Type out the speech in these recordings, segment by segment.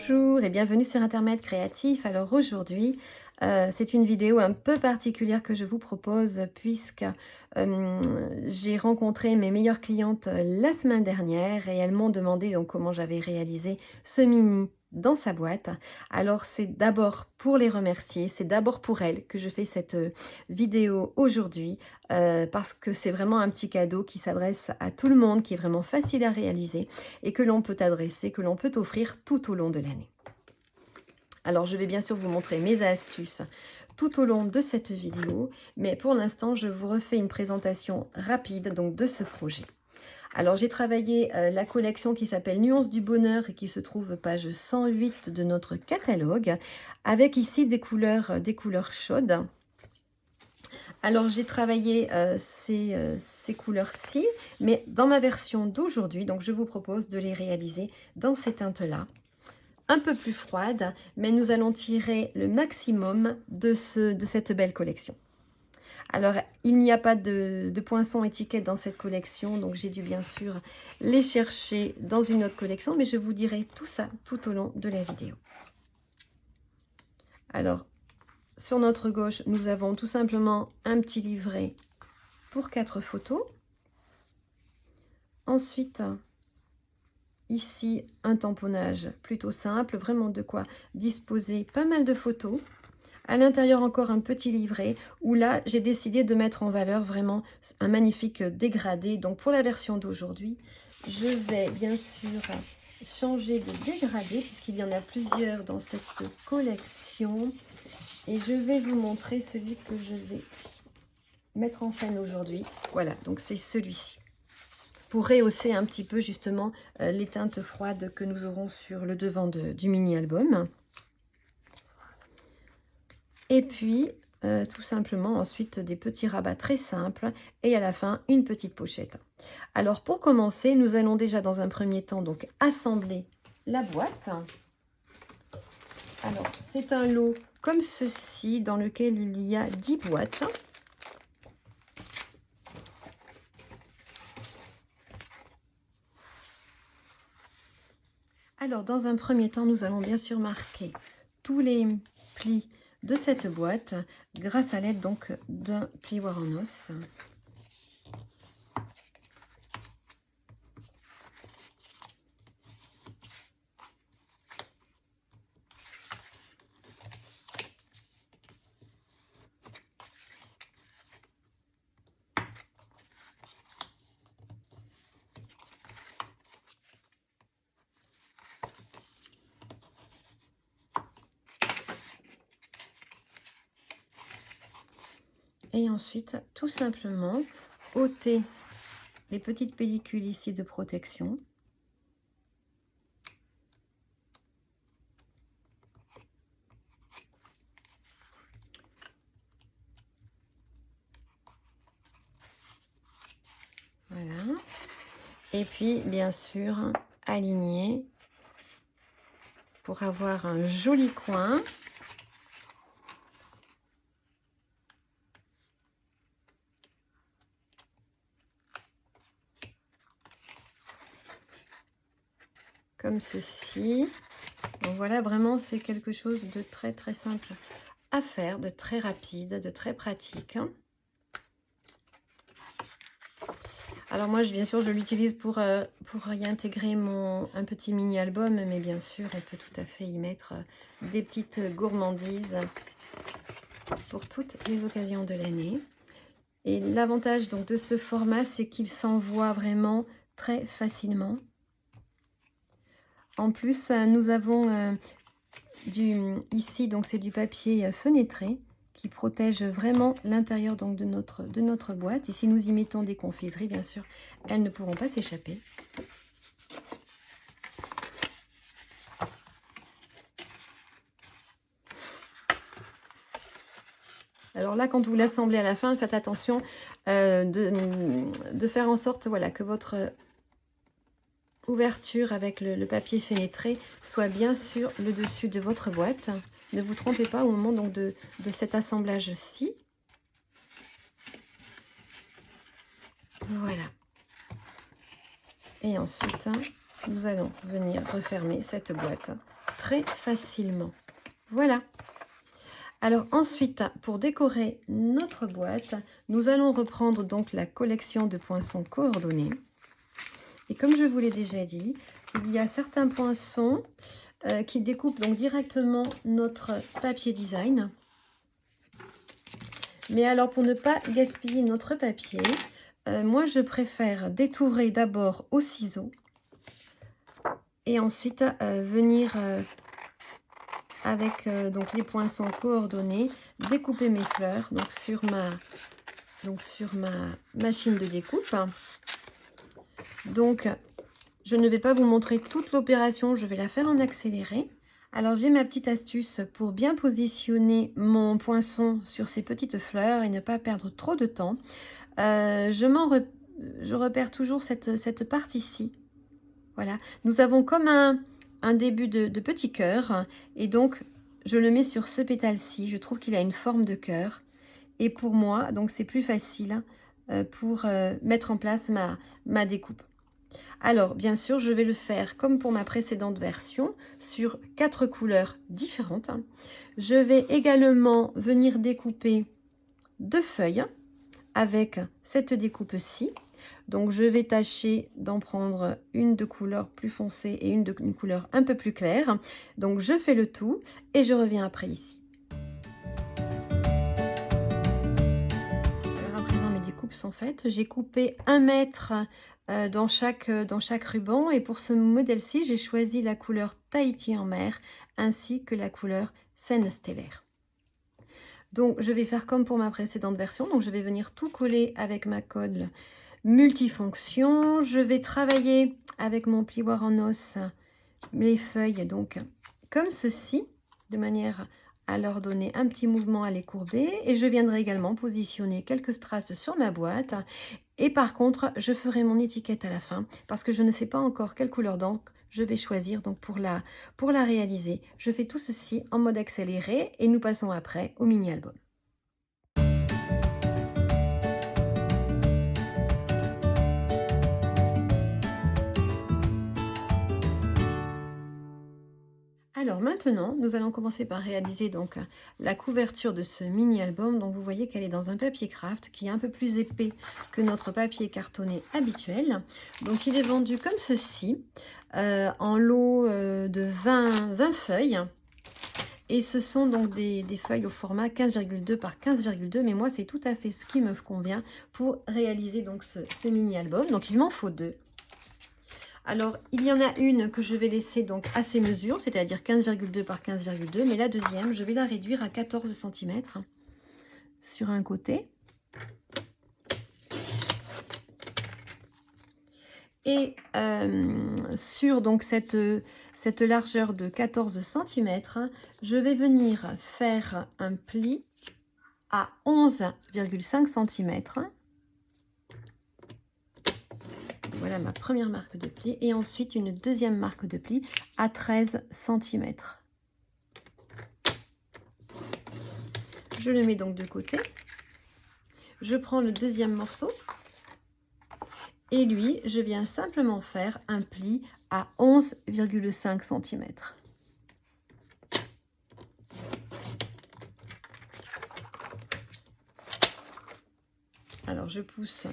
Bonjour et bienvenue sur Internet Créatif. Alors aujourd'hui, c'est une vidéo un peu particulière que je vous propose puisque j'ai rencontré mes meilleures clientes la semaine dernière et elles m'ont demandé donc comment j'avais réalisé ce mini dans sa boîte. Alors c'est d'abord pour les remercier, c'est d'abord pour elles que je fais cette vidéo aujourd'hui parce que c'est vraiment un petit cadeau qui s'adresse à tout le monde, qui est vraiment facile à réaliser et que l'on peut adresser, que l'on peut offrir tout au long de l'année. Alors, je vais bien sûr vous montrer mes astuces tout au long de cette vidéo, mais pour l'instant, je vous refais une présentation rapide donc de ce projet. Alors, j'ai travaillé la collection qui s'appelle Nuances du Bonheur et qui se trouve page 108 de notre catalogue, avec ici des couleurs chaudes. Alors, j'ai travaillé ces couleurs-ci, mais dans ma version d'aujourd'hui, donc je vous propose de les réaliser dans ces teintes-là. Un peu plus froide, mais nous allons tirer le maximum de cette belle collection. Alors, il n'y a pas de poinçons étiquettes dans cette collection, donc j'ai dû bien sûr les chercher dans une autre collection, mais je vous dirai tout ça tout au long de la vidéo. Alors, sur notre gauche, nous avons tout simplement un petit livret pour 4 photos. Ensuite, ici, un tamponnage plutôt simple, vraiment de quoi disposer pas mal de photos. À l'intérieur, encore un petit livret où là, j'ai décidé de mettre en valeur vraiment un magnifique dégradé. Donc, pour la version d'aujourd'hui, je vais bien sûr changer de dégradé puisqu'il y en a plusieurs dans cette collection. Et je vais vous montrer celui que je vais mettre en scène aujourd'hui. Voilà, donc c'est celui-ci. Pour rehausser un petit peu justement les teintes froides que nous aurons sur le devant du mini-album. Et puis, tout simplement, ensuite, des petits rabats très simples. Et à la fin, une petite pochette. Alors, pour commencer, nous allons déjà dans un premier temps donc assembler la boîte. Alors, c'est un lot comme ceci dans lequel il y a 10 boîtes. Alors, dans un premier temps, nous allons bien sûr marquer tous les plis de cette boîte grâce à l'aide donc d'un plioir en os. Et ensuite, tout simplement, ôter les petites pellicules ici de protection. Voilà. Et puis, bien sûr, aligner pour avoir un joli coin. Comme ceci. Donc voilà, vraiment, c'est quelque chose de très très simple à faire, de très rapide, de très pratique. Alors moi, bien sûr, je l'utilise pour y intégrer un petit mini-album, mais bien sûr, on peut tout à fait y mettre des petites gourmandises pour toutes les occasions de l'année. Et l'avantage donc de ce format, c'est qu'il s'envoie vraiment très facilement. En plus, nous avons ici, donc c'est du papier fenêtré qui protège vraiment l'intérieur donc de notre boîte. Et si nous y mettons des confiseries, bien sûr, elles ne pourront pas s'échapper. Alors là, quand vous l'assemblez à la fin, faites attention de faire en sorte voilà, que votre ouverture avec le papier fenêtré soit bien sur le dessus de votre boîte. Ne vous trompez pas au moment donc de cet assemblage-ci. Voilà. Et ensuite, nous allons venir refermer cette boîte très facilement. Voilà. Alors ensuite, pour décorer notre boîte, nous allons reprendre donc la collection de poinçons coordonnés. Et comme je vous l'ai déjà dit, il y a certains poinçons qui découpent donc directement notre papier design. Mais alors pour ne pas gaspiller notre papier, moi je préfère détourer d'abord au ciseau et ensuite venir avec donc les poinçons coordonnés, découper mes fleurs donc sur ma machine de découpe. Donc je ne vais pas vous montrer toute l'opération, je vais la faire en accéléré. Alors j'ai ma petite astuce pour bien positionner mon poinçon sur ces petites fleurs et ne pas perdre trop de temps. Je repère toujours cette partie-ci. Voilà, nous avons comme un début de petit cœur et donc je le mets sur ce pétale-ci. Je trouve qu'il a une forme de cœur et pour moi, donc c'est plus facile pour mettre en place ma découpe. Alors, bien sûr, je vais le faire comme pour ma précédente version, sur 4 couleurs différentes. Je vais également venir découper 2 feuilles avec cette découpe-ci. Donc, je vais tâcher d'en prendre une de couleur plus foncée et une couleur un peu plus claire. Donc, je fais le tout et je reviens après ici. Alors, à présent, mes découpes sont faites. J'ai coupé 1 mètre dans chaque ruban et pour ce modèle-ci j'ai choisi la couleur Tahiti en mer ainsi que la couleur Seine stellaire. Donc je vais faire comme pour ma précédente version, donc je vais venir tout coller avec ma colle multifonction. Je vais travailler avec mon plioir en os les feuilles donc comme ceci, de manière à leur donner un petit mouvement à les courber, et je viendrai également positionner quelques strass sur ma boîte. Et par contre, je ferai mon étiquette à la fin parce que je ne sais pas encore quelle couleur d'encre je vais choisir. Donc pour la réaliser, je fais tout ceci en mode accéléré et nous passons après au mini-album. Alors maintenant, nous allons commencer par réaliser donc la couverture de ce mini-album. Donc vous voyez qu'elle est dans un papier craft qui est un peu plus épais que notre papier cartonné habituel. Donc il est vendu comme ceci, en lot de 20 feuilles. Et ce sont donc des feuilles au format 15,2 par 15,2. Mais moi, c'est tout à fait ce qui me convient pour réaliser donc ce mini-album. Donc il m'en faut 2. Alors, il y en a une que je vais laisser donc à ces mesures, c'est-à-dire 15,2 par 15,2, mais la deuxième, je vais la réduire à 14 cm sur un côté. Et sur donc cette largeur de 14 cm, je vais venir faire un pli à 11,5 cm. Voilà ma première marque de pli et ensuite une deuxième marque de pli à 13 cm. Je le mets donc de côté. Je prends le deuxième morceau et lui, je viens simplement faire un pli à 11,5 cm. Alors je pousse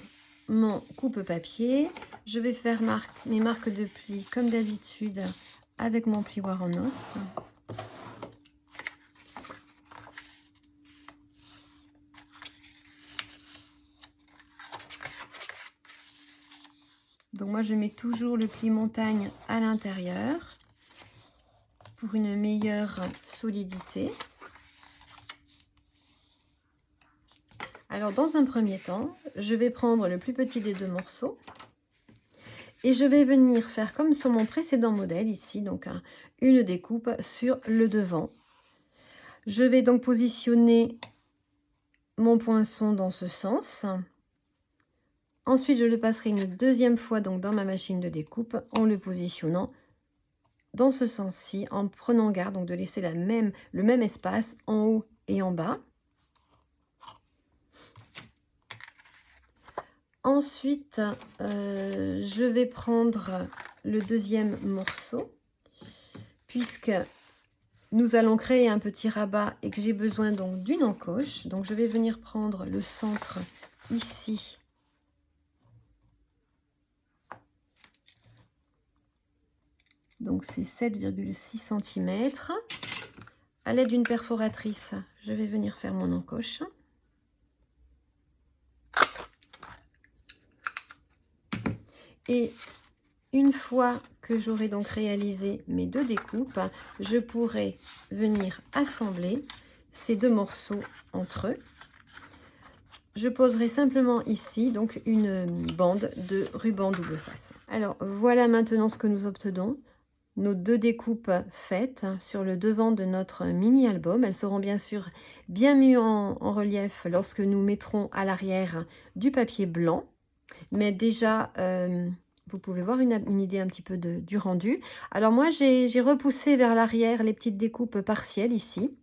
mon coupe-papier. Je vais faire mes marques de pli comme d'habitude avec mon plioir en os. Donc moi je mets toujours le pli montagne à l'intérieur pour une meilleure solidité. Alors dans un premier temps, je vais prendre le plus petit des 2 morceaux et je vais venir faire comme sur mon précédent modèle ici, donc une découpe sur le devant. Je vais donc positionner mon poinçon dans ce sens. Ensuite, je le passerai une deuxième fois donc dans ma machine de découpe en le positionnant dans ce sens-ci, en prenant garde donc de laisser le même espace en haut et en bas. Ensuite, je vais prendre le deuxième morceau puisque nous allons créer un petit rabat et que j'ai besoin donc d'une encoche. Donc je vais venir prendre le centre ici. Donc c'est 7,6 cm. À l'aide d'une perforatrice, je vais venir faire mon encoche. Et une fois que j'aurai donc réalisé mes 2 découpes, je pourrai venir assembler ces 2 morceaux entre eux. Je poserai simplement ici donc une bande de ruban double face. Alors voilà maintenant ce que nous obtenons. Nos 2 découpes faites sur le devant de notre mini album. Elles seront bien sûr bien mieux en relief lorsque nous mettrons à l'arrière du papier blanc. Mais déjà, vous pouvez voir une idée un petit peu du rendu. Alors moi, j'ai repoussé vers l'arrière les petites découpes partielles ici.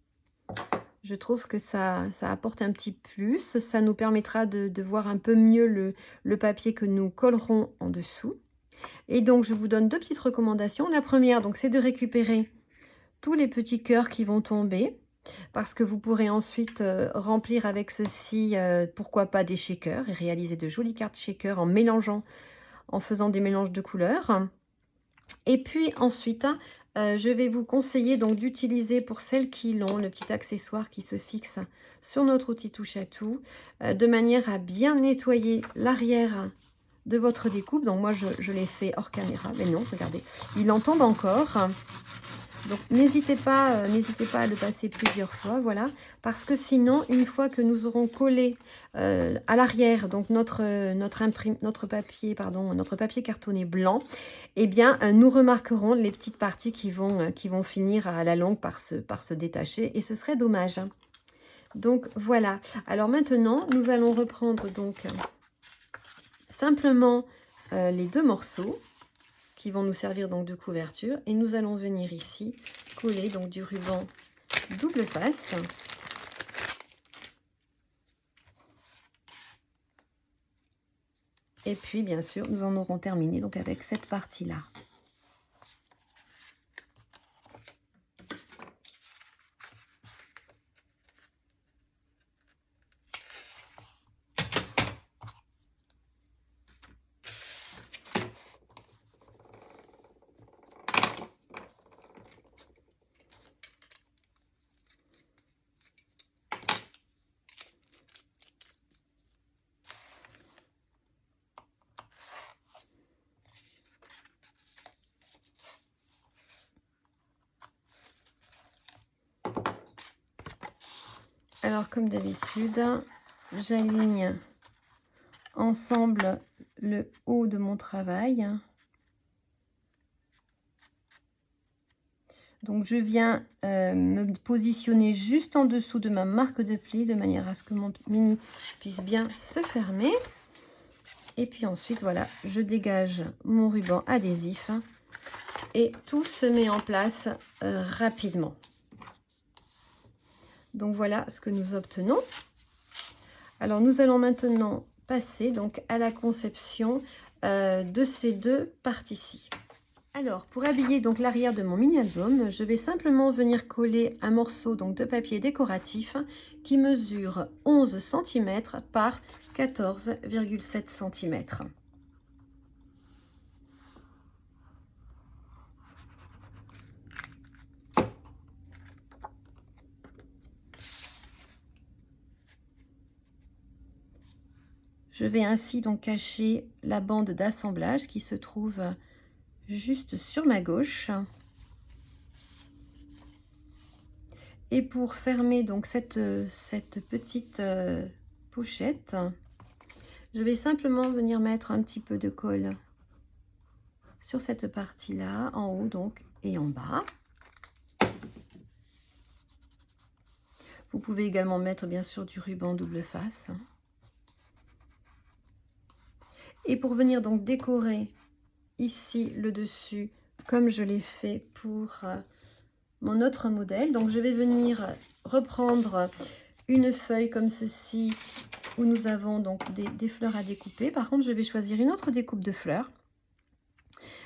Je trouve que ça apporte un petit plus. Ça nous permettra de voir un peu mieux le papier que nous collerons en dessous. Et donc, je vous donne 2 petites recommandations. La première, donc, c'est de récupérer tous les petits cœurs qui vont tomber, parce que vous pourrez ensuite remplir avec ceci, pourquoi pas des shakers, et réaliser de jolies cartes shakers en mélangeant, en faisant des mélanges de couleurs. Et puis ensuite, je vais vous conseiller donc d'utiliser, pour celles qui l'ont, le petit accessoire qui se fixe sur notre outil touche à tout, de manière à bien nettoyer l'arrière de votre découpe. Donc moi je l'ai fait hors caméra, mais non, regardez, il en tombe encore. Donc n'hésitez pas à le passer plusieurs fois, voilà, parce que sinon, une fois que nous aurons collé à l'arrière donc notre papier cartonné blanc, eh bien nous remarquerons les petites parties qui vont finir à la longue par se détacher, et ce serait dommage. Donc voilà. Alors maintenant, nous allons reprendre donc simplement les 2 morceaux qui vont nous servir donc de couverture, et nous allons venir ici coller donc du ruban double face. Et puis bien sûr, nous en aurons terminé donc avec cette partie-là. Alors comme d'habitude, j'aligne ensemble le haut de mon travail. Donc je viens me positionner juste en dessous de ma marque de pli, de manière à ce que mon mini puisse bien se fermer. Et puis ensuite, voilà, je dégage mon ruban adhésif et tout se met en place rapidement. Donc voilà ce que nous obtenons. Alors nous allons maintenant passer donc à la conception de ces 2 parties-ci. Alors pour habiller donc l'arrière de mon mini album, je vais simplement venir coller un morceau donc de papier décoratif qui mesure 11 cm par 14,7 cm. Je vais ainsi donc cacher la bande d'assemblage qui se trouve juste sur ma gauche. Et pour fermer donc cette petite pochette, je vais simplement venir mettre un petit peu de colle sur cette partie-là, en haut donc et en bas. Vous pouvez également mettre bien sûr du ruban double face. Et pour venir donc décorer ici le dessus, comme je l'ai fait pour mon autre modèle, donc je vais venir reprendre une feuille comme ceci où nous avons donc des fleurs à découper. Par contre, je vais choisir une autre découpe de fleurs.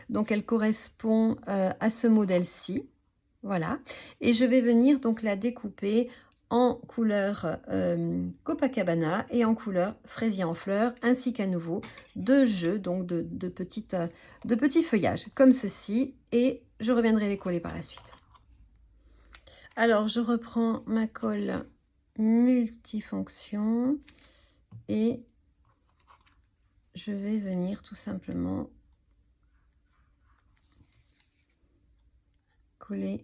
Donc elle correspond à ce modèle-ci. Voilà. Et je vais venir donc la découper en couleur Copacabana et en couleur fraisier en fleurs, ainsi qu'à nouveau de jeux, donc de petits feuillages comme ceci. Et je reviendrai les coller par la suite. Alors, je reprends ma colle multifonction et je vais venir tout simplement coller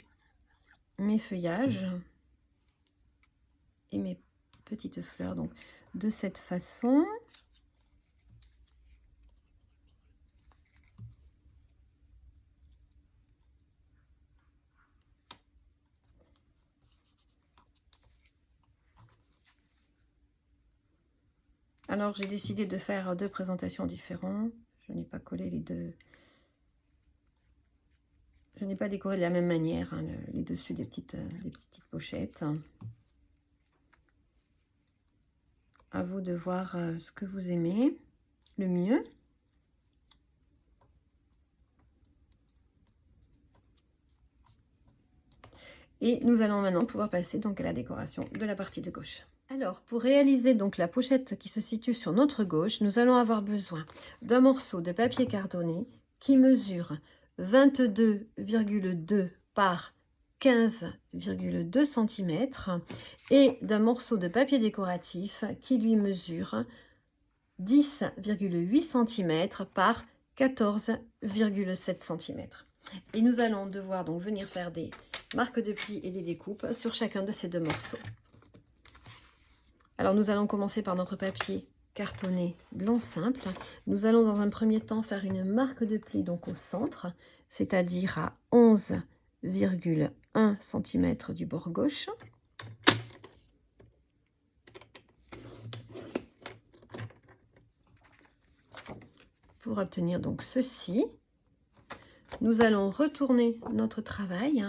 mes feuillages et mes petites fleurs donc de cette façon. Alors j'ai décidé de faire 2 présentations différentes. Je n'ai pas collé les deux. Je n'ai pas décoré de la même manière hein, les dessus des petites pochettes. À vous de voir ce que vous aimez le mieux. Et nous allons maintenant pouvoir passer donc à la décoration de la partie de gauche. Alors, pour réaliser donc la pochette qui se situe sur notre gauche, nous allons avoir besoin d'un morceau de papier cartonné qui mesure 22,2 par 15,2 cm et d'un morceau de papier décoratif qui lui mesure 10,8 cm par 14,7 cm. Et nous allons devoir donc venir faire des marques de pli et des découpes sur chacun de ces 2 morceaux. Alors nous allons commencer par notre papier cartonné blanc simple. Nous allons dans un premier temps faire une marque de pli donc au centre, c'est-à-dire à 11,1 cm du bord gauche. Pour obtenir donc ceci, nous allons retourner notre travail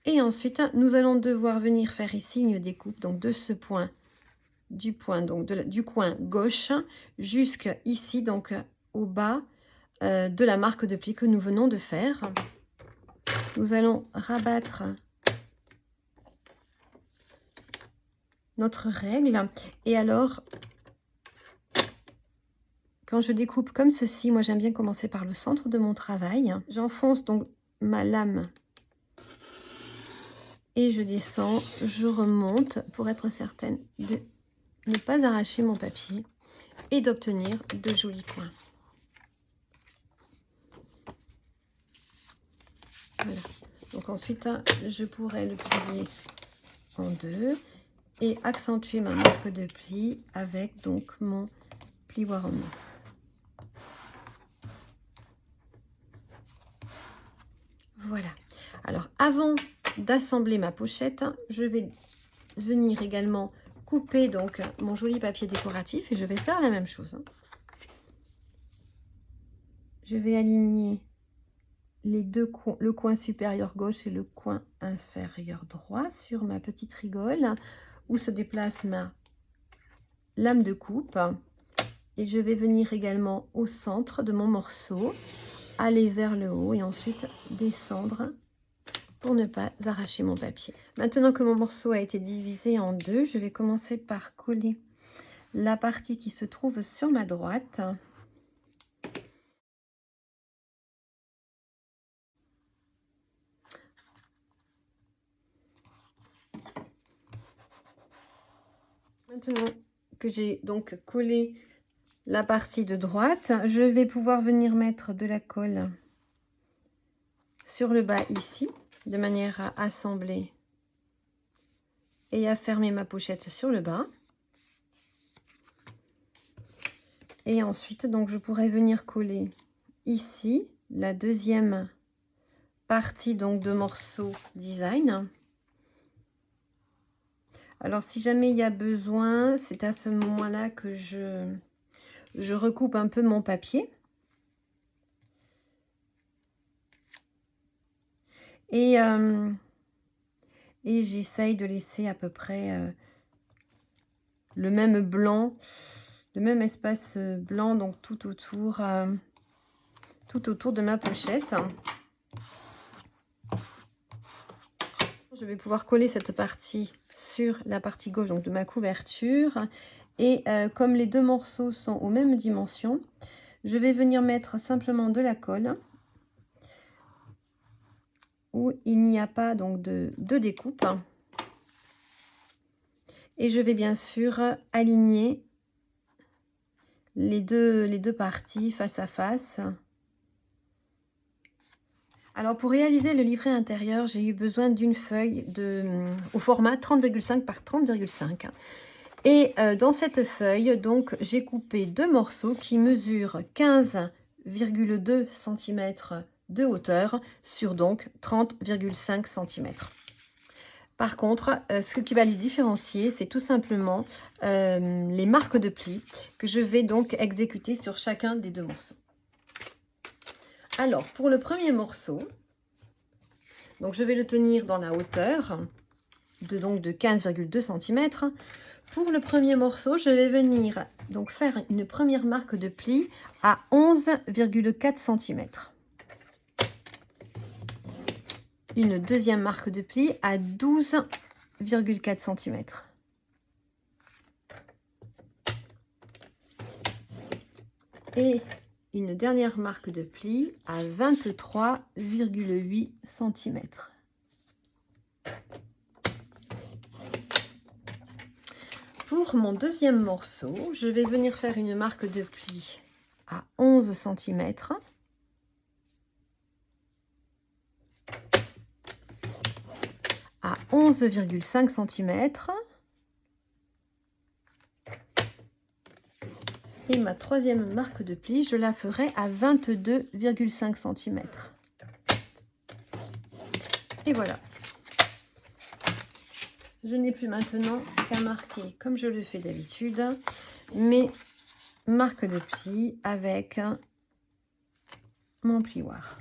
et ensuite nous allons devoir venir faire ici une découpe donc de ce point du coin gauche jusqu'à ici donc au bas de la marque de pli que nous venons de faire. Nous allons rabattre notre règle et alors quand je découpe comme ceci, moi j'aime bien commencer par le centre de mon travail. J'enfonce donc ma lame et je descends, je remonte pour être certaine de ne pas arracher mon papier et d'obtenir de jolis coins. Voilà. Donc ensuite, je pourrais le plier en 2 et accentuer ma marque de pli avec donc mon plioir en mousse. Voilà. Alors avant d'assembler ma pochette, je vais venir également couper donc mon joli papier décoratif et je vais faire la même chose. Je vais aligner les deux coins, le coin supérieur gauche et le coin inférieur droit sur ma petite rigole où se déplace ma lame de coupe et je vais venir également au centre de mon morceau, aller vers le haut et ensuite descendre pour ne pas arracher mon papier. Maintenant que mon morceau a été divisé en 2, je vais commencer par coller la partie qui se trouve sur ma droite. Maintenant que j'ai donc collé la partie de droite, je vais pouvoir venir mettre de la colle sur le bas ici, de manière à assembler et à fermer ma pochette sur le bas. Et ensuite, donc, je pourrais venir coller ici la deuxième partie donc de morceau design. Alors, si jamais il y a besoin, c'est à ce moment-là que je recoupe un peu mon papier. Et j'essaye de laisser à peu près le même blanc, le même espace blanc, donc tout autour de ma pochette. Je vais pouvoir coller cette partie sur la partie gauche donc de ma couverture. Et comme les deux morceaux sont aux mêmes dimensions, je vais venir mettre simplement de la colle où il n'y a pas donc de découpe. Et je vais bien sûr aligner les deux parties face à face. Alors pour réaliser le livret intérieur, j'ai eu besoin d'une feuille au format 30,5 par 30,5. Et dans cette feuille, donc j'ai coupé deux morceaux qui mesurent 15,2 cm de hauteur sur donc 30,5 cm. Par contre, ce qui va les différencier, c'est tout simplement les marques de plis que je vais donc exécuter sur chacun des deux morceaux. Alors, pour le premier morceau, donc je vais le tenir dans la hauteur de 15,2 cm. Pour le premier morceau, je vais venir donc faire une première marque de pli à 11,4 cm. Une deuxième marque de pli à 12,4 cm. Et une dernière marque de pli à 23,8 cm. Pour mon deuxième morceau, je vais venir faire une marque de pli à 11 cm. À 11,5 cm. Et ma troisième marque de pli, je la ferai à 22,5 cm. Et voilà. Je n'ai plus maintenant qu'à marquer, comme je le fais d'habitude, mes marques de pli avec mon plioir.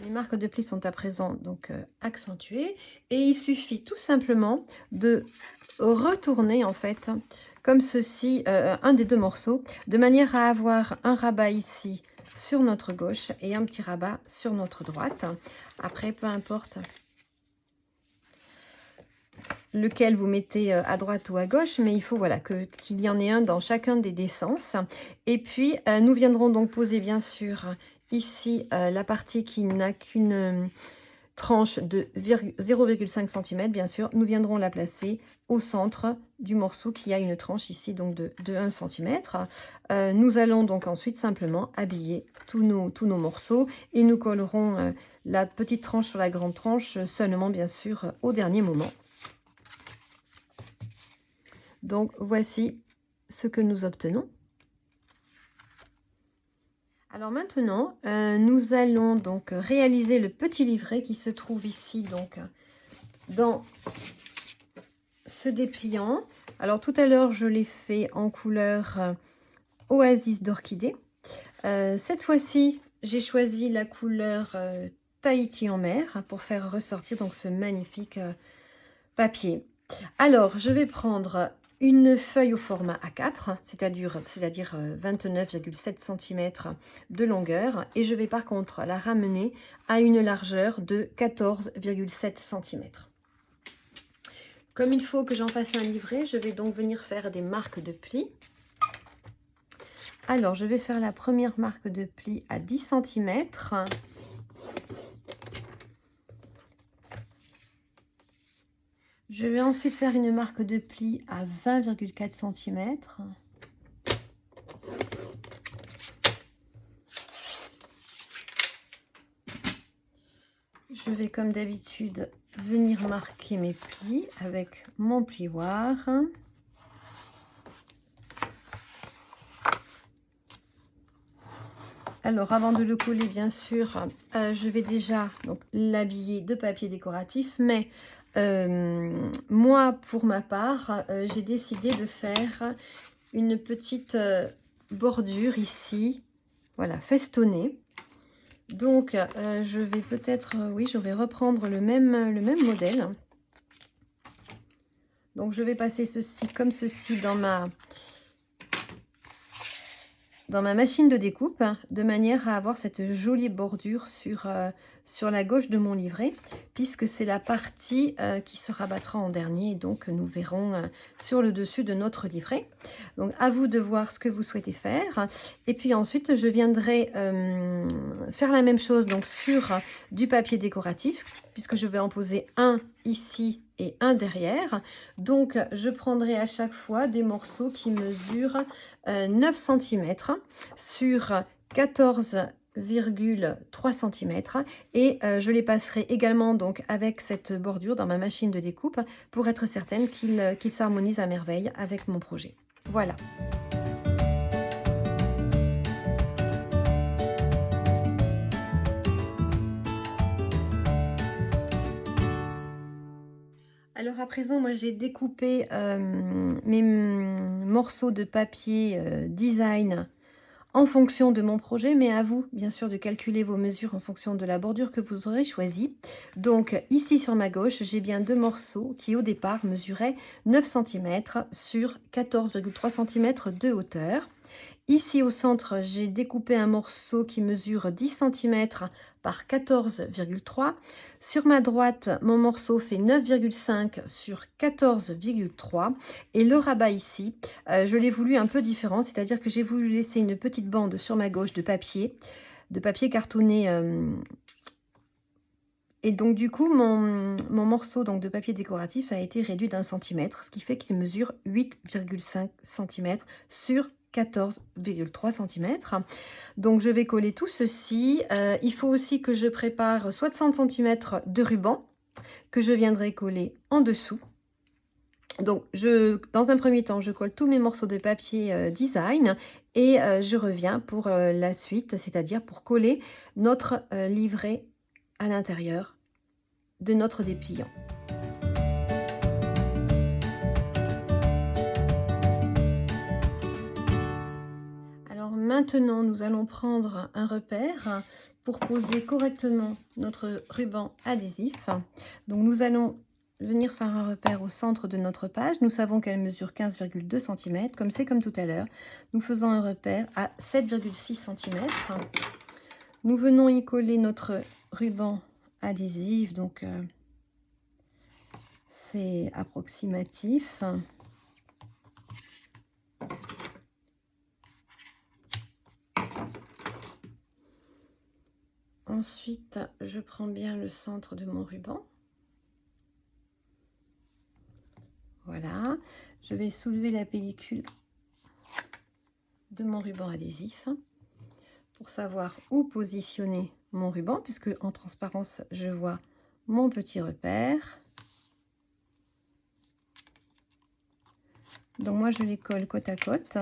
Les marques de pli sont à présent donc accentuées et il suffit tout simplement de retourner en fait comme ceci un des deux morceaux de manière à avoir un rabat ici sur notre gauche et un petit rabat sur notre droite. Après, peu importe lequel vous mettez à droite ou à gauche, mais il faut voilà qu'il y en ait un dans chacun des sens. Et puis nous viendrons donc poser bien sûr ici la partie qui n'a qu'une tranche de 0,5 cm, bien sûr, nous viendrons la placer au centre du morceau qui a une tranche ici donc de 1 cm. Nous allons donc ensuite simplement habiller tous nos morceaux et nous collerons la petite tranche sur la grande tranche seulement bien sûr au dernier moment. Donc voici ce que nous obtenons. Alors maintenant, nous allons donc réaliser le petit livret qui se trouve ici donc dans ce dépliant. Alors tout à l'heure, je l'ai fait en couleur Oasis d'orchidée. Cette fois-ci, j'ai choisi la couleur Tahiti en mer pour faire ressortir donc ce magnifique papier. Alors, je vais prendre une feuille au format A4, c'est-à-dire 29,7 cm de longueur. Et je vais par contre la ramener à une largeur de 14,7 cm. Comme il faut que j'en fasse un livret, je vais donc venir faire des marques de plis. Alors, je vais faire la première marque de pli à 10 cm. Je vais ensuite faire une marque de pli à 20,4 cm. Je vais comme d'habitude venir marquer mes plis avec mon plioir. Alors, avant de le coller, bien sûr, je vais déjà l'habiller de papier décoratif. Mais moi, pour ma part, j'ai décidé de faire une petite bordure ici. Voilà, festonnée. Donc, je vais peut-être, oui, je vais reprendre le même modèle. Donc, je vais passer ceci comme ceci dans ma machine de découpe, de manière à avoir cette jolie bordure sur la gauche de mon livret, puisque c'est la partie qui se rabattra en dernier. Donc nous verrons sur le dessus de notre livret. Donc à vous de voir ce que vous souhaitez faire. Et puis ensuite je viendrai faire la même chose donc sur du papier décoratif, puisque je vais en poser un ici et un derrière. Donc je prendrai à chaque fois des morceaux qui mesurent 9 cm sur 14,3 cm et je les passerai également donc avec cette bordure dans ma machine de découpe pour être certaine qu'il s'harmonise à merveille avec mon projet. Voilà. Alors à présent, moi j'ai découpé mes morceaux de papier design en fonction de mon projet, mais à vous bien sûr de calculer vos mesures en fonction de la bordure que vous aurez choisie. Donc ici sur ma gauche, j'ai bien deux morceaux qui au départ mesuraient 9 cm sur 14,3 cm de hauteur. Ici au centre, j'ai découpé un morceau qui mesure 10 cm par 14,3. Sur ma droite, mon morceau fait 9,5 sur 14,3. Et le rabat ici, je l'ai voulu un peu différent, c'est-à-dire que j'ai voulu laisser une petite bande sur ma gauche de papier cartonné. Et donc du coup, mon morceau donc, de papier décoratif a été réduit d'1 centimètre, ce qui fait qu'il mesure 8,5 cm sur 14,3 cm. Donc je vais coller tout ceci. Il faut aussi que je prépare 60 cm de ruban que je viendrai coller en dessous. Donc dans un premier temps, je colle tous mes morceaux de papier design et je reviens pour la suite, c'est-à-dire pour coller notre livret à l'intérieur de notre dépliant. Alors maintenant, nous allons prendre un repère pour poser correctement notre ruban adhésif. Donc nous allons venir faire un repère au centre de notre page. Nous savons qu'elle mesure 15,2 cm, comme c'est comme tout à l'heure. Nous faisons un repère à 7,6 cm. Nous venons y coller notre ruban adhésif, donc c'est approximatif. Ensuite, je prends bien le centre de mon ruban. Voilà, je vais soulever la pellicule de mon ruban adhésif pour savoir où positionner mon ruban, puisque en transparence, je vois mon petit repère. Donc moi, je les colle côte à côte.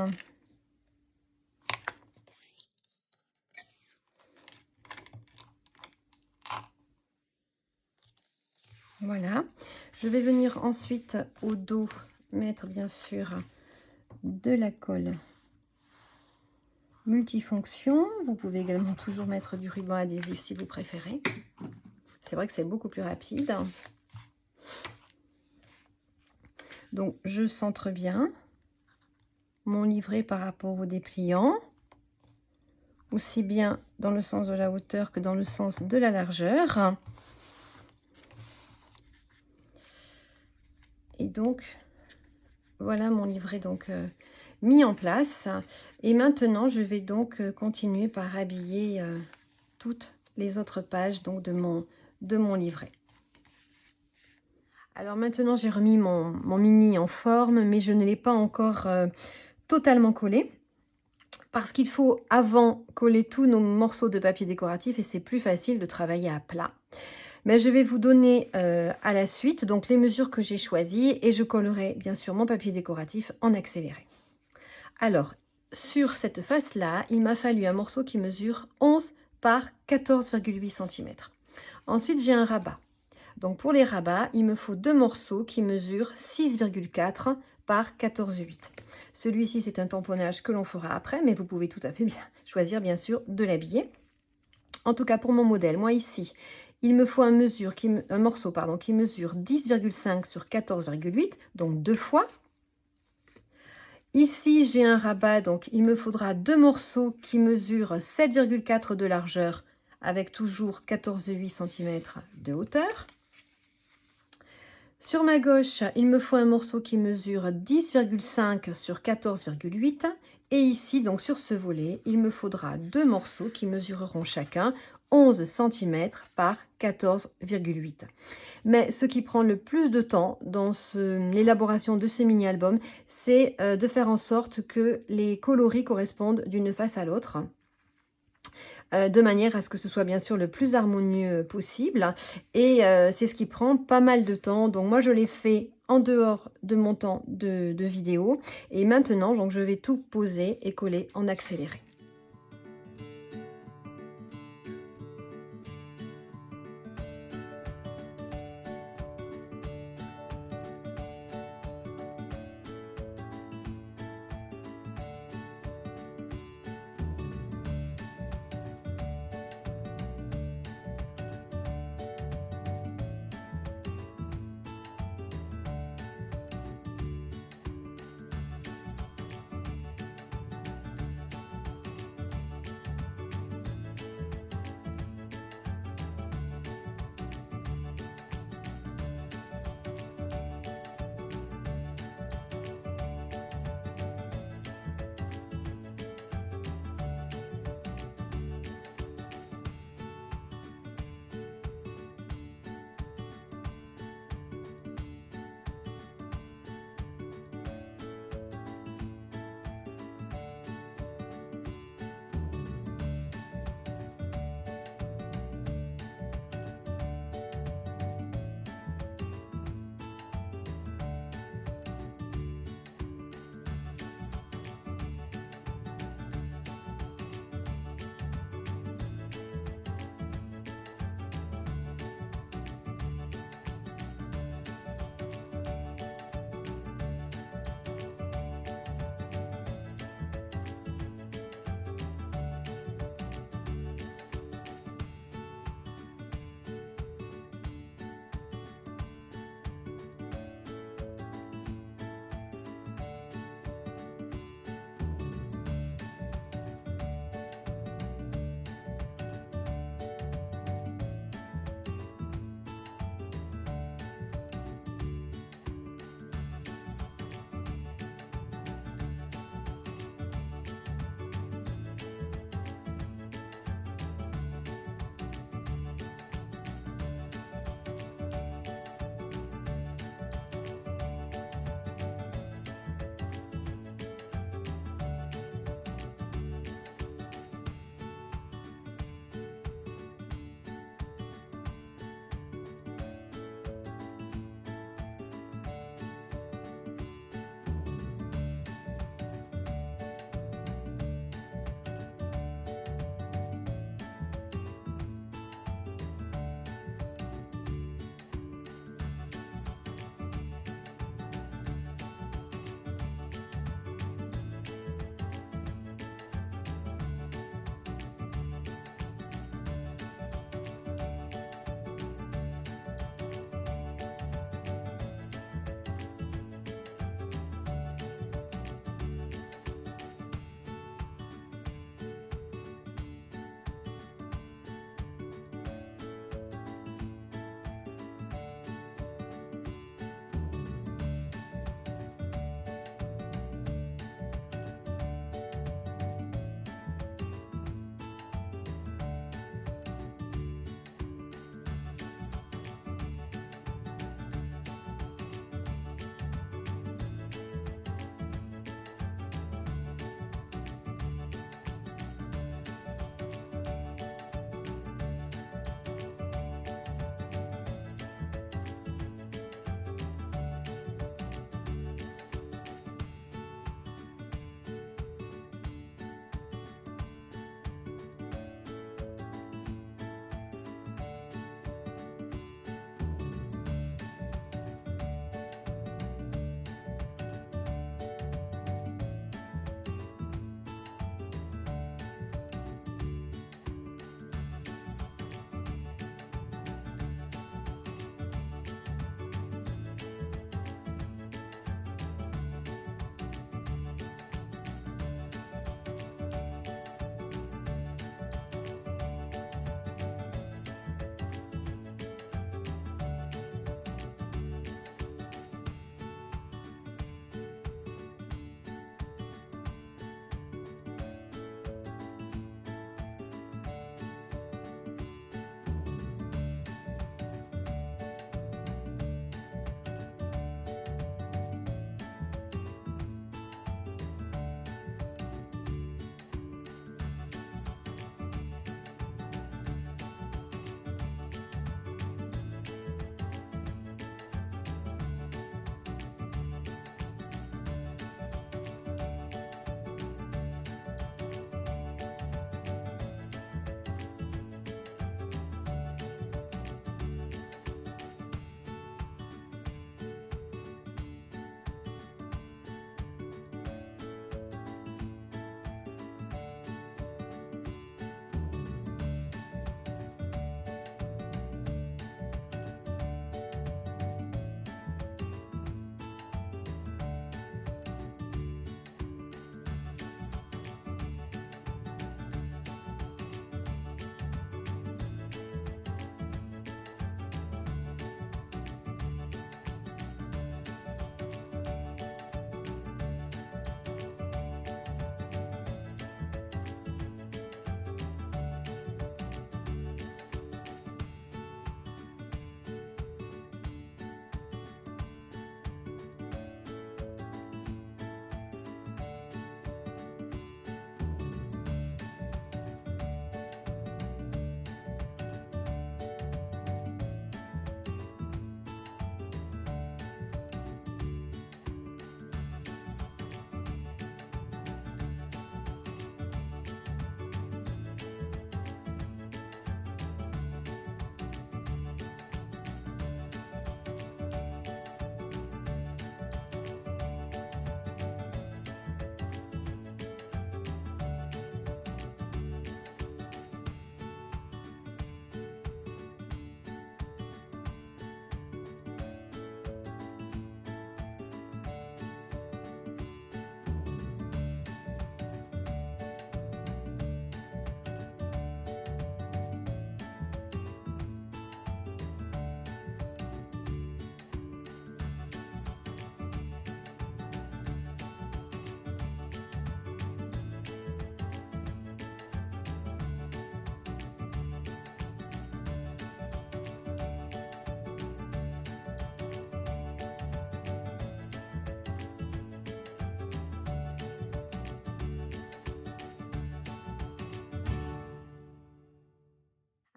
Voilà, je vais venir ensuite au dos mettre bien sûr de la colle multifonction. Vous pouvez également toujours mettre du ruban adhésif si vous préférez. C'est vrai que c'est beaucoup plus rapide. Donc je centre bien mon livret par rapport au dépliant, aussi bien dans le sens de la hauteur que dans le sens de la largeur. Et donc voilà mon livret donc mis en place. Et maintenant je vais donc continuer par habiller toutes les autres pages donc de mon livret. Alors maintenant j'ai remis mon mini en forme, mais je ne l'ai pas encore totalement collé, parce qu'il faut avant coller tous nos morceaux de papier décoratif et c'est plus facile de travailler à plat. Mais je vais vous donner à la suite donc les mesures que j'ai choisies et je collerai bien sûr mon papier décoratif en accéléré. Alors, sur cette face-là, il m'a fallu un morceau qui mesure 11 par 14,8 cm. Ensuite, j'ai un rabat. Donc pour les rabats, il me faut deux morceaux qui mesurent 6,4 par 14,8. Celui-ci, c'est un tamponnage que l'on fera après, mais vous pouvez tout à fait bien choisir, bien sûr, de l'habiller. En tout cas, pour mon modèle, moi ici, il me faut un morceau qui mesure 10,5 sur 14,8, donc deux fois. Ici, j'ai un rabat, donc il me faudra deux morceaux qui mesurent 7,4 de largeur, avec toujours 14,8 cm de hauteur. Sur ma gauche, il me faut un morceau qui mesure 10,5 sur 14,8. Et ici, donc sur ce volet, il me faudra deux morceaux qui mesureront chacun 11 cm par 14,8. Mais ce qui prend le plus de temps dans l'élaboration de ce mini-album, c'est de faire en sorte que les coloris correspondent d'une face à l'autre. De manière à ce que ce soit bien sûr le plus harmonieux possible. Et c'est ce qui prend pas mal de temps. Donc moi je l'ai fait en dehors de mon temps de vidéo. Et maintenant donc, je vais tout poser et coller en accéléré.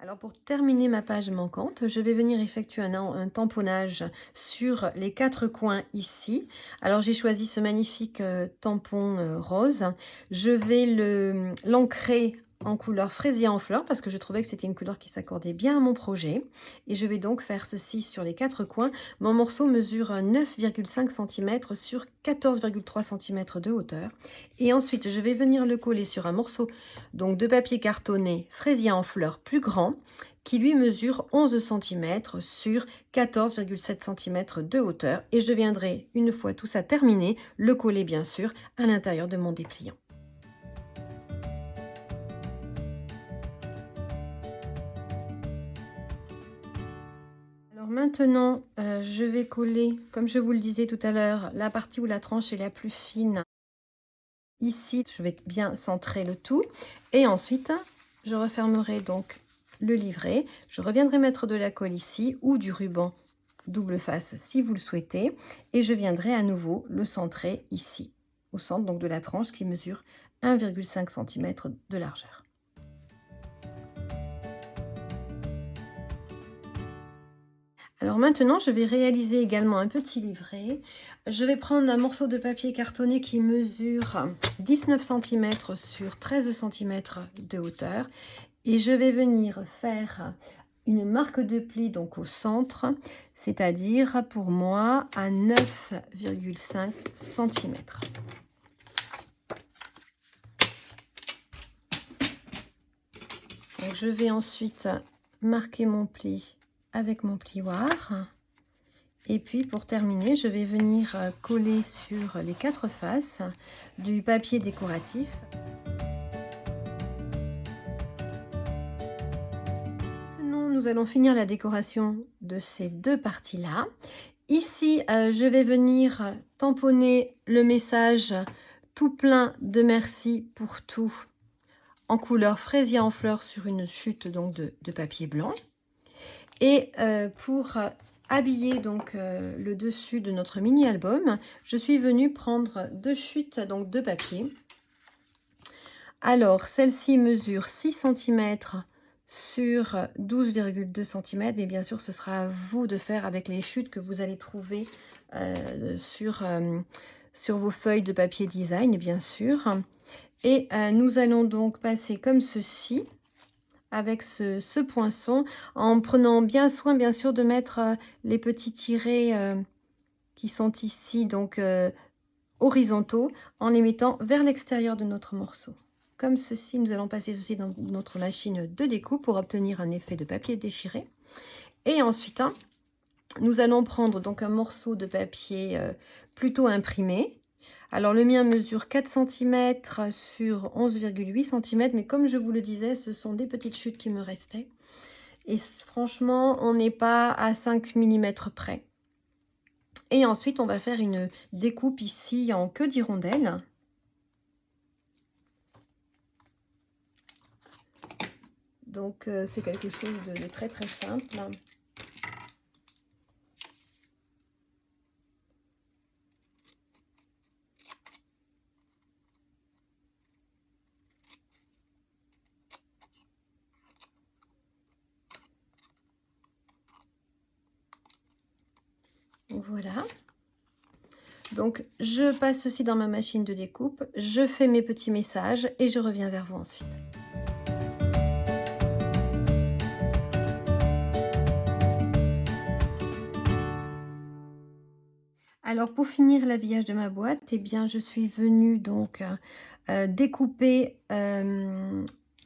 Alors pour terminer ma page manquante, je vais venir effectuer un tamponnage sur les 4 coins ici. Alors j'ai choisi ce magnifique tampon rose. Je vais l'ancrer en couleur fraisier en fleurs parce que je trouvais que c'était une couleur qui s'accordait bien à mon projet. Et je vais donc faire ceci sur les 4 coins. Mon morceau mesure 9,5 cm sur 14,3 cm de hauteur. Et ensuite, je vais venir le coller sur un morceau donc de papier cartonné fraisier en fleurs plus grand qui lui mesure 11 cm sur 14,7 cm de hauteur. Et je viendrai, une fois tout ça terminé, le coller bien sûr à l'intérieur de mon dépliant. Alors maintenant, je vais coller, comme je vous le disais tout à l'heure, la partie où la tranche est la plus fine. Ici, je vais bien centrer le tout. Et ensuite, je refermerai donc le livret. Je reviendrai mettre de la colle ici ou du ruban double face si vous le souhaitez. Et je viendrai à nouveau le centrer ici, au centre donc de la tranche qui mesure 1,5 cm de largeur. Alors maintenant, je vais réaliser également un petit livret. Je vais prendre un morceau de papier cartonné qui mesure 19 cm sur 13 cm de hauteur. Et je vais venir faire une marque de pli donc au centre, c'est-à-dire pour moi à 9,5 cm. Donc je vais ensuite marquer mon pli avec mon plioir. Et puis pour terminer, je vais venir coller sur les 4 faces du papier décoratif. Maintenant, nous allons finir la décoration de ces deux parties-là. Ici, je vais venir tamponner le message tout plein de merci pour tout en couleur fraisier en fleurs sur une chute donc de papier blanc. Et pour habiller donc le dessus de notre mini album, je suis venue prendre 2 chutes donc de papier. Alors celle-ci mesure 6 cm sur 12,2 cm, mais bien sûr ce sera à vous de faire avec les chutes que vous allez trouver sur vos feuilles de papier design bien sûr. Et nous allons donc passer comme ceci avec ce poinçon, en prenant bien soin bien sûr de mettre les petits tirets qui sont ici donc horizontaux, en les mettant vers l'extérieur de notre morceau. Comme ceci, nous allons passer ceci dans notre machine de découpe pour obtenir un effet de papier déchiré. Et ensuite, nous allons prendre donc un morceau de papier plutôt imprimé. Alors le mien mesure 4 cm sur 11,8 cm, mais comme je vous le disais, ce sont des petites chutes qui me restaient. Et franchement, on n'est pas à 5 mm près. Et ensuite, on va faire une découpe ici en queue d'hirondelle. Donc, c'est quelque chose de très très simple. Voilà. Donc, je passe ceci dans ma machine de découpe, je fais mes petits messages et je reviens vers vous ensuite. Alors pour finir l'habillage de ma boîte, eh bien je suis venue donc découper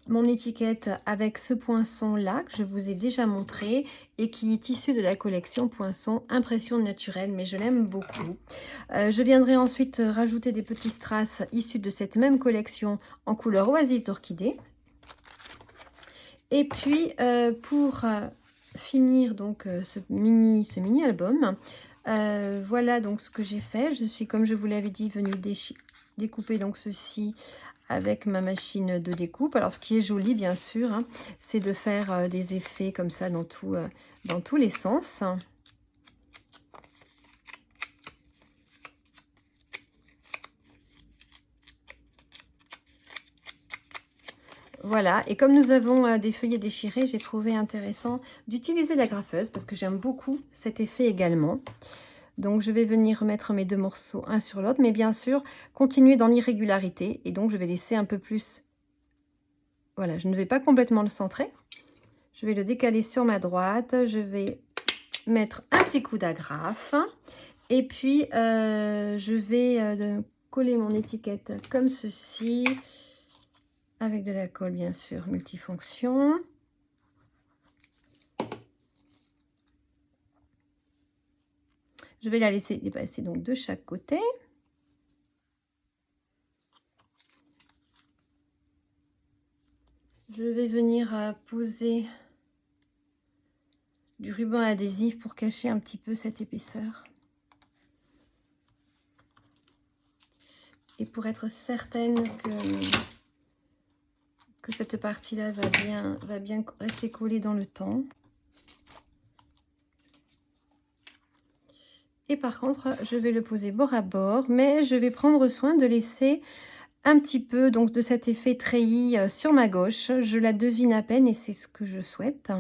mon étiquette avec ce poinçon là que je vous ai déjà montré et qui est issu de la collection Poinçon Impression Naturelle, mais je l'aime beaucoup. Je viendrai ensuite rajouter des petits strass issus de cette même collection en couleur Oasis d'Orchidée. Et puis pour finir donc ce mini album, voilà donc ce que j'ai fait. Je suis, comme je vous l'avais dit, venue découper donc ceci avec ma machine de découpe. Alors ce qui est joli bien sûr, hein, c'est de faire des effets comme ça dans tous les sens. Voilà, et comme nous avons des feuillets déchirés, j'ai trouvé intéressant d'utiliser la graffeuse parce que j'aime beaucoup cet effet également. Donc, je vais venir mettre mes deux morceaux un sur l'autre, mais bien sûr, continuer dans l'irrégularité. Et donc, je vais laisser un peu plus... Voilà, je ne vais pas complètement le centrer. Je vais le décaler sur ma droite. Je vais mettre un petit coup d'agrafe. Et puis, je vais coller mon étiquette comme ceci. Avec de la colle, bien sûr, multifonction. Je vais la laisser dépasser donc de chaque côté. Je vais venir poser du ruban adhésif pour cacher un petit peu cette épaisseur. Et pour être certaine que cette partie-là va bien rester collée dans le temps. Et par contre, je vais le poser bord à bord, mais je vais prendre soin de laisser un petit peu donc de cet effet treillis sur ma gauche. Je la devine à peine et c'est ce que je souhaite.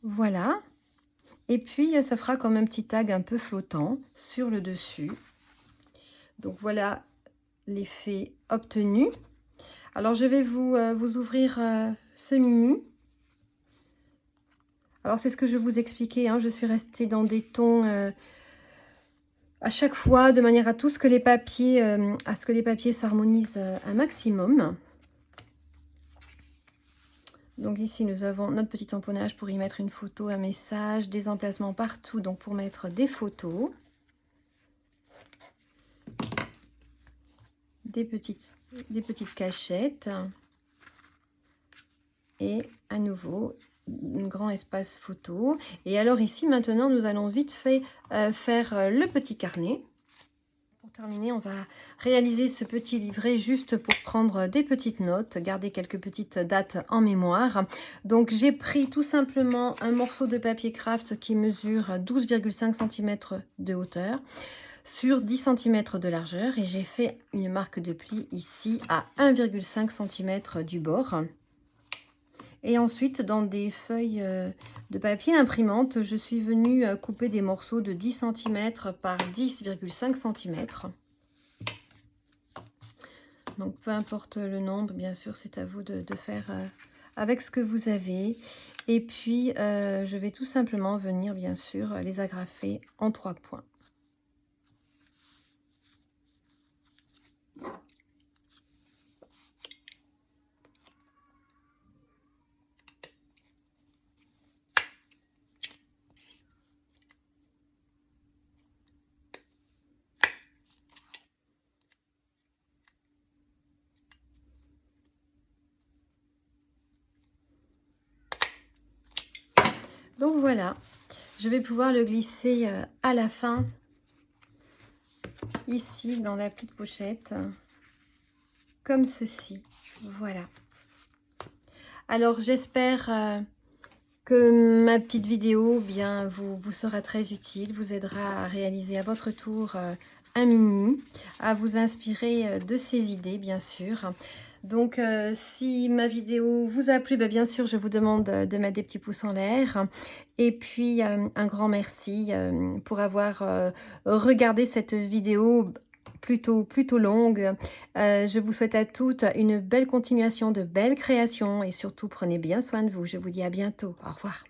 Voilà. Et puis, ça fera comme un petit tag un peu flottant sur le dessus. Donc, voilà l'effet obtenu. Alors, je vais vous ouvrir ce mini. Alors, c'est ce que je vous expliquais, hein, je suis restée dans des tons à chaque fois, de manière à ce que les papiers s'harmonisent un maximum. Donc ici, nous avons notre petit tamponnage pour y mettre une photo, un message, des emplacements partout, donc pour mettre des photos. Des petites cachettes. Et à nouveau, un grand espace photo. Et alors ici, maintenant, nous allons vite fait faire le petit carnet. Pour terminer, on va réaliser ce petit livret juste pour prendre des petites notes, garder quelques petites dates en mémoire. Donc, j'ai pris tout simplement un morceau de papier craft qui mesure 12,5 cm de hauteur sur 10 cm de largeur. Et j'ai fait une marque de pli ici à 1,5 cm du bord. Et ensuite, dans des feuilles de papier imprimante, je suis venue couper des morceaux de 10 cm par 10,5 cm. Donc, peu importe le nombre, bien sûr, c'est à vous de faire avec ce que vous avez. Et puis, je vais tout simplement venir, bien sûr, les agrafer en 3 points. Donc voilà, je vais pouvoir le glisser à la fin, ici dans la petite pochette, comme ceci. Voilà. Alors j'espère que ma petite vidéo bien vous sera très utile, vous aidera à réaliser à votre tour un mini, à vous inspirer de ces idées bien sûr. Donc, si ma vidéo vous a plu, bien sûr, je vous demande de mettre des petits pouces en l'air. Et puis, un grand merci pour avoir regardé cette vidéo plutôt longue. Je vous souhaite à toutes une belle continuation de belles créations et surtout, prenez bien soin de vous. Je vous dis à bientôt. Au revoir.